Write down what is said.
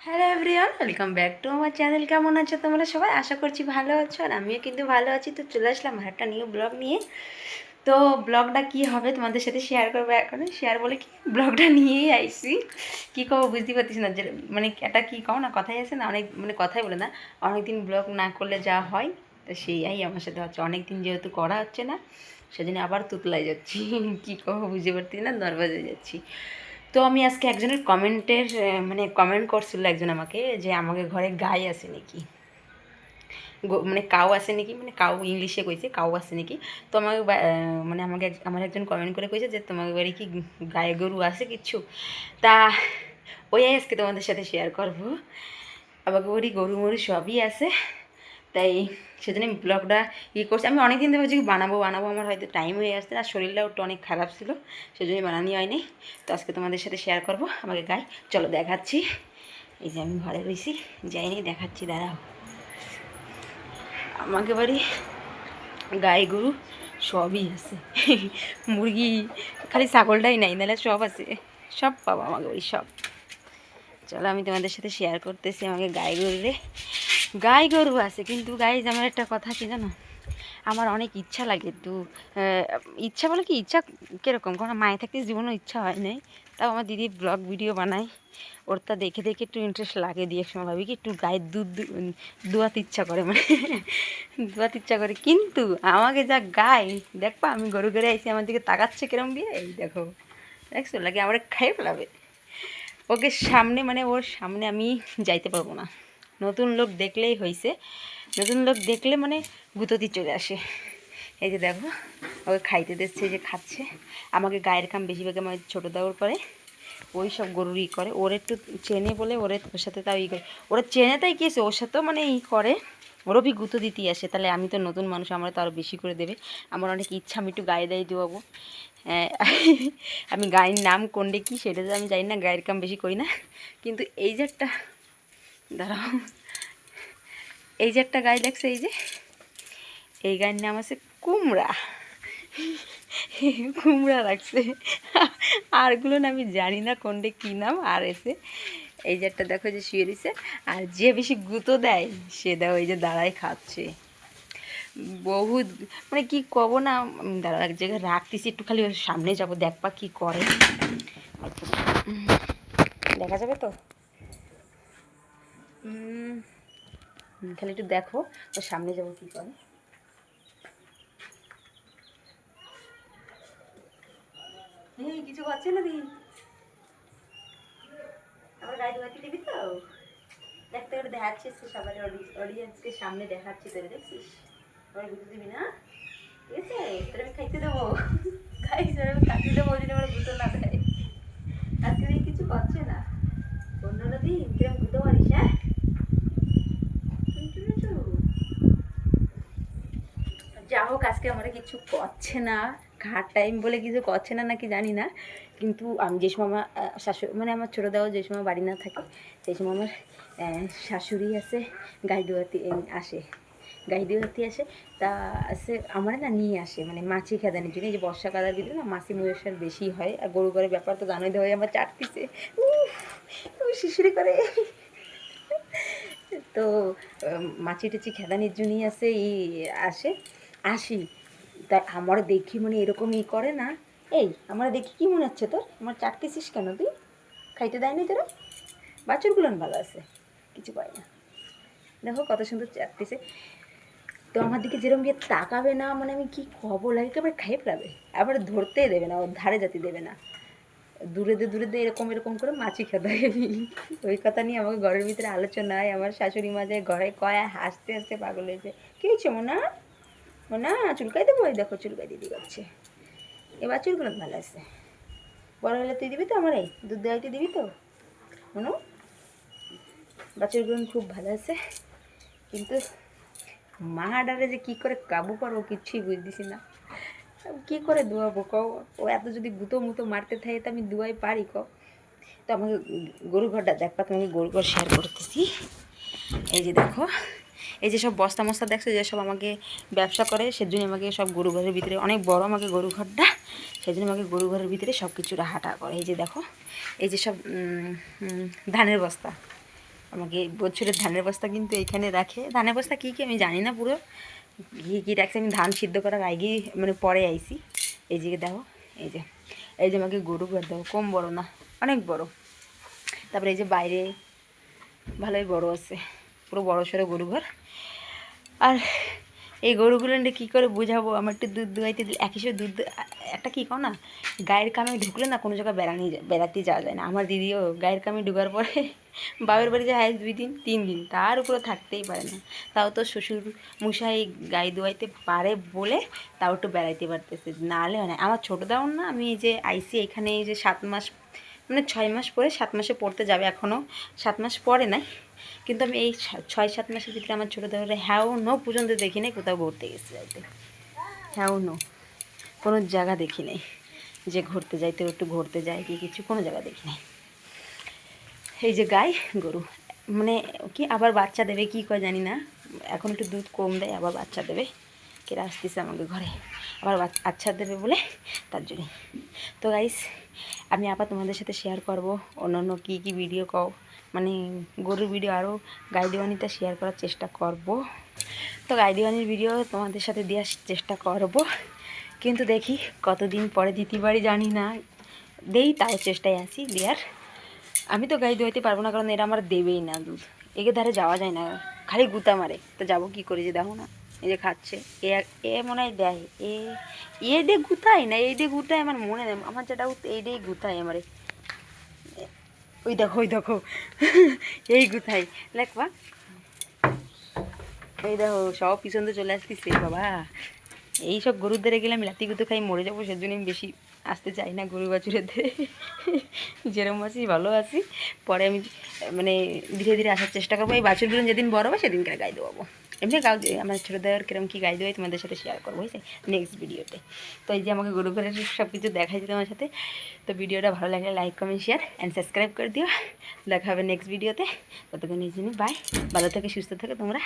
Hello everyone, welcome back to আমার channel. কেমন আছো তোমরা সবাই? আশা করছি ভালো আছো, আর আমিও কিন্তু ভালো আছি। তো চলে আসলাম আর একটা নিউ ব্লগ নিয়ে। তো ব্লগটা কি হবে তোমাদের সাথে শেয়ার করবো। এখন শেয়ার বলে কি, ব্লগটা নিয়েই আইসি। কী করবো বুঝতে পারতেছি না, যে মানে এটা কী কও না, কথাই আছে না, অনেক মানে কথাই বলে না, অনেকদিন ব্লগ না করলে যা হয়, তো সেইয়াই আমার সাথে হচ্ছে। অনেকদিন যেহেতু করা হচ্ছে না, সেজন্য আবার তুতলাই যাচ্ছি। কী করবো বুঝতে পারতেছি না, নার্ভাস হয়ে যাচ্ছি। তো আমি আজকে একজনের কমেন্টের মানে কমেন্ট করছিল একজন আমাকে, যে আমাকে ঘরে গাই আছে নাকি, মানে কাউ আছে নাকি, মানে কাউ ইংলিশে কইছে, কাউ আছে নাকি। তো আমাকে মানে আমার একজন কমেন্ট করে কইছে যে তোমার বাড়ি কি গায়ে গরু আছে কিচ্ছু। তা ওই আজকে তোমাদের সাথে শেয়ার করবো। আমাকে বাড়ি গরু মরু সবই আছে, তাই সেজন্য আমি ব্লগটা করছি। আমি অনেক দিন ধরে ভাবছি বানাবো বানাবো, আমার হয়তো টাইম হয়ে আসছে, আর শরীরটাও একটু অনেক খারাপ ছিল, সেজন্যই বানানি হয়নি। তো আজকে তোমাদের সাথে শেয়ার করবো আমাকে গায়ে। চলো দেখাচ্ছি। এই যে আমি ঘরে রয়েছি, যাইনি, দেখাচ্ছি, দাঁড়াও। আমাকে বাড়ি গায়ে গরু সবই আছে। মুরগি খালি ছাগলটাই নাই, নাহলে সব আছে, সব পাবো আমাকে বাড়ি সব। চলো আমি তোমাদের সাথে শেয়ার করতেছি আমাকে গাই গরু আছে। কিন্তু গাইজ আমার একটা কথা কি জানো, আমার অনেক ইচ্ছা লাগে একটু, ইচ্ছা বলে কি, ইচ্ছা কীরকম, কারণ মায়ে থাকতে জীবনেও ইচ্ছা হয় নাই। তাও আমার দিদি ব্লগ ভিডিও বানায়, ওর তা দেখে দেখে একটু ইন্টারেস্ট লাগে, দিয়ে এক সময় ভাবি কি একটু গায়ের দুধ দুয়াতে ইচ্ছা করে, মানে দুয়াতে ইচ্ছা করে। কিন্তু আমাকে যা গায়ে দেখবা, আমি গরু গড়ে আইসি, আমার দিকে তাকাচ্ছে কিরম দিয়ে, এই দেখো, দেখছো, লাগে আমার খাইয়ে ফেলাবে। ওকে সামনে, মানে ওর সামনে আমি যাইতে পারবো না। নতুন লোক দেখলেই হয়েছে, নতুন লোক দেখলে মানে গুঁতোতি চলে আসে। এই যে দেখো, ওকে খাইতে দিচ্ছে, যে খাচ্ছে। আমাকে গায়ের কাম বেশিরভাগ আমার ছোটো দেওয়ার করে, ওই সব গরুর করে। ওর একটু চেনে বলে ওর সাথে তাও করে, ওরা চেনে তাই কি ওর সাথেও মানে করে, ওরও ভি গুঁতো দিতেই আসে। তাহলে আমি তো নতুন মানুষ, আমার তো আরও বেশি করে দেবে। আমার অনেক ইচ্ছা, আমি একটু গায়ে দিয়ে দেবো। আমি গায়ের নাম কোনটা কি সেটা তো আমি জানি না, গায়ের কাম বেশি করি না। কিন্তু এই যে একটা, দাঁড়াও, এই যে একটা গায়ে লাগছে, এই যে এই গায়ের নাম আছে কুমড়া। কুমড়া রাখছে, আরগুলো না আমি জানি না কোনটা কী নাম। আর এসে এই যে একটা দেখো যে শুয়ে দিছে, আর যে বেশি গুঁতো দেয় সে দেখো এই যে দাঁড়ায় খাচ্ছে। বহুত মানে কি কব না, দাঁড়া এক জায়গায় রাখতেছি, একটু খালি ওর সামনে যাবো, দেখবা কি করে। দেখা যাবে তো, খালি একটু দেখো ওর সামনে যাবো কি করে। কিছু হচ্ছে না দি, আমার গাড়ি ধোয়াতে দিবি তো, দেখতে করে দেখাচ্ছিস সবার অডিয়েন্সকে সামনে দেখাচ্ছি, তোরে দেখছিস, আমার গুঁতো দিবি না, ঠিক আছে? তোর আমি খাইতে দেবো, খাই তোর আমি খাইতে দেবো, যদি আমার গুঁতো না দেয়। আজকে দিন কিছু করছে না, অন্যান্য দিন কিরম গুঁতো পারিস, হ্যাঁ? যা হোক, আজকে আমরা কিছু করছে না, ঘাট টাইম বলে কিছু করছে না নাকি জানি না। কিন্তু আমি যে সময় আমার শাশুড়ি, মানে আমার ছোটো দেওয়া যে সময় বাড়ি না থাকে, সেই সময় আমার শাশুড়ি আছে, গাই দোয়াতে আসে, গাই দোয়াতে আসে। তা সে আমার না নিয়ে আসে, মানে মাছি খেদানোর জন্য। এই যে বর্ষাকালের ভিতরে না মাছি মশার বেশি হয়, আর গরু ঘরের ব্যাপার তো জানোই, দেওয়া আমার চাটতিছে, শিশিরি করে। তো মাছি টাছি খেদানির জন্যই আছে, আসে, আসি। তাই আমার দেখি মানে এরকম করে না, এই আমার দেখি কি মনে হচ্ছে তোর, আমার চাটতেছিস কেন তুই? খাইতে দেয়নি তোরা? বাছুরগুলো ভালো আছে, কিছু পায় না, দেখো কত সুন্দর চাটতেছে। তো আমার দিকে যেরকম গিয়ে তাকাবে না, মানে আমি কি খবর লাগে, একেবারে খাইয়ে ফেলাবে, আবার ধরতেই দেবে না, ওর ধারে যেতে দেবে না, দূরে দিয়ে এরকম এরকম করে মাছি খেদায়। ওই কথা নিয়ে আমাকে ঘরের ভিতরে আলোচনা হয়, আমার শাশুড়ি মাঝে ঘরে কয়, হাসতে হাসতে পাগল হয়েছে। কী হয়েছে মোনা, মোনা চুলকাই দেবো, ওই দেখো চুলকাই দিদি করছে। এবার চুলগুলো ভালো আছে, বড় হলে তুই দিবি তো আমার, এই দুধ দেওয়াইতে দিবি তো মনো? বাছুরগুলো খুব ভালো আছে, কিন্তু মাহাডারে যে কী করে কাবু করবো কিচ্ছুই বুঝতেছি না, কী করে দুয়াবো কও? ও এত যদি গুঁতো মুতো মারতে থাকে তো আমি দুয়াই পারি কও? তো আমাকে গরু ঘরটা দেখবা, তোমাকে গরু ঘর শেয়ার করতেছি। এই যে দেখো, এই যে সব বস্তা মস্তা দেখছো, যে সব আমাকে ব্যবসা করে, সেজন্য আমাকে সব গরু ঘরের ভিতরে, অনেক বড় আমাকে গরু ঘরটা, সেজন্য আমাকে গরু ঘরের ভিতরে সব কিছু হাঁটা করে। এই যে দেখো, এই যে সব ধানের বস্তা, আমাকে বছরের ধানের বস্তা কিন্তু এইখানে রাখে। ধানের বস্তা কী কী আমি জানি না পুরো কী রাখছে। আমি ধান সিদ্ধ করার আগে মানে পরে আইছি। এই যে দেখো, এই যে আমাকে গরু ঘর দেখো, কম বড় না, অনেক বড়। তারপরে এই যে বাইরে ভালোই বড় আছে, পুরো বড় সড়ো গরু ঘর। আর এই গরুগুলো কী করে বোঝাবো, আমার একটু দুধ দুয়াইতে দিলে এক হিসেবে দুধ একটা কী কও না, গায়ের কামে ঢুকলে না কোনো জায়গায় বেড়াতে যাওয়া যায় না। আমার দিদিও গায়ের কামে ঢুকার পরে বাবার বাড়ি যায় 2 দিন 3 দিন, তার উপরে থাকতেই পারে না। তাও তো শ্বশুর মশাই গায়ে দোয়াইতে পারে বলে তাও একটু বেড়াইতে পারতেছে, নাহলে হয় না। আমার ছোটো দাও না, আমি এই যে আইসি এখানে এই যে 7 মাস মানে 6 মাস পরে 7 মাসে পড়তে যাবে, এখনও 7 মাস পরে নাই, কিন্তু আমি এই 6-7 মাসের ভিতরে আমার ছোটো দাদারা হ্যাও নো পর্যন্ত দেখি নাই কোথাও ঘুরতে গেছে যাইতে। হ্যাও নো কোনো জায়গা দেখি নাই যে ঘুরতে যাইতে একটু ঘুরতে যায় কি কিছু, কোনো জায়গা দেখি নাই। এই যে গাই গরু মানে কি আবার বাচ্চা দেবে কি কয় জানি না, এখন একটু দুধ কম দেয়, আবার বাচ্চা দেবে। কেরা আসতেছে আমাকে ঘরে আবার বাচ্চা দেবে বলে, তার জন্যই। তো গাইস আমি আবার তোমাদের সাথে শেয়ার করব অন্যান্য কী কী ভিডিও মানে গরুর ভিডিও, আরও গাই দেওয়ানিটা শেয়ার করার চেষ্টা করব। তো গাই দেওয়ানির ভিডিও তোমাদের সাথে দেওয়ার চেষ্টা করব, কিন্তু দেখি কতদিন পরে দিতে পারি জানি না, দেই তাও চেষ্টায় আছি দেওয়ার। আমি তো গাই দোয়াইতে পারবো না, কারণ এরা আমার দেবেই না দুধ, একে ধারে যাওয়া যায় না, খালি গুতা মারে। তো যাবো কী করে, যে দেখো না এই যে খাচ্ছে, এ মনে হয় দেয়, এ দিয়ে গুতায় না, এই দিয়ে গুতায় আমার মনে নেই, আমার যেটা এই দিয়ে গুতায় আমারে। ওই দেখো এই গুতাই লেখবা, এই দেখো সব পিছন তো চলে আসতেছে বাবা। এইসব গরুদের গেলে আমি লাতি গুতো খাই মরে যাবো, সেজন্য আমি বেশি আসতে চাই না গরু বাছুরের ধরে। যেরকম আছি ভালো আছি, পরে আমি মানে ধীরে ধীরে আসার চেষ্টা করবো। এই বাছুরগুলো যেদিন বড় হবে সেদিনকে গাই দেবো। এমনি আমার ছোটো দেওয়ার কিরম কী গাই দেওয়াই তোমাদের সাথে শেয়ার করবো, হয়েছে নেক্সট ভিডিওতে। তো এই যে আমাকে গরু ঘরের সব কিছু দেখাইছে তোমার সাথে। তো ভিডিওটা ভালো লাগলে like comment share and subscribe করে দিও। দেখা হবে নেক্সট ভিডিওতে। ততক্ষণ এই জন্য বাই, ভালো থেকে সুস্থ থেকে তোমরা।